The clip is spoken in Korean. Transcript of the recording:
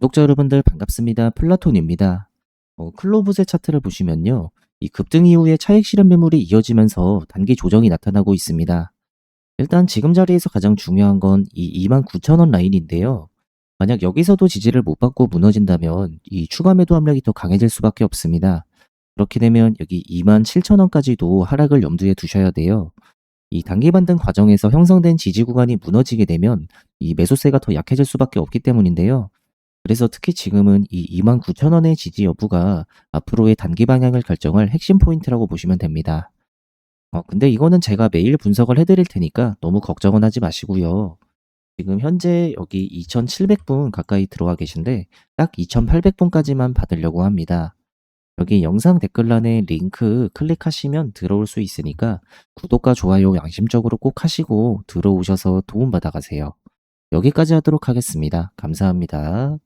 구독자 여러분들 반갑습니다. 플라톤입니다. 클로브제 차트를 보시면요. 이 급등 이후에 차익 실현 매물이 이어지면서 단기 조정이 나타나고 있습니다. 일단 지금 자리에서 가장 중요한 건 이 29,000원 라인인데요. 만약 여기서도 지지를 못 받고 무너진다면 이 추가 매도 압력이 더 강해질 수밖에 없습니다. 그렇게 되면 여기 27,000원까지도 하락을 염두에 두셔야 돼요. 이 단기 반등 과정에서 형성된 지지 구간이 무너지게 되면 이 매수세가 더 약해질 수밖에 없기 때문인데요. 그래서 특히 지금은 이 29,000원의 지지 여부가 앞으로의 단기 방향을 결정할 핵심 포인트라고 보시면 됩니다. 근데 이거는 제가 매일 분석을 해드릴 테니까 너무 걱정은 하지 마시고요. 지금 현재 여기 2,700분 가까이 들어와 계신데 딱 2,800분까지만 받으려고 합니다. 여기 영상 댓글란에 링크 클릭하시면 들어올 수 있으니까 구독과 좋아요 양심적으로 꼭 하시고 들어오셔서 도움받아 가세요. 여기까지 하도록 하겠습니다. 감사합니다.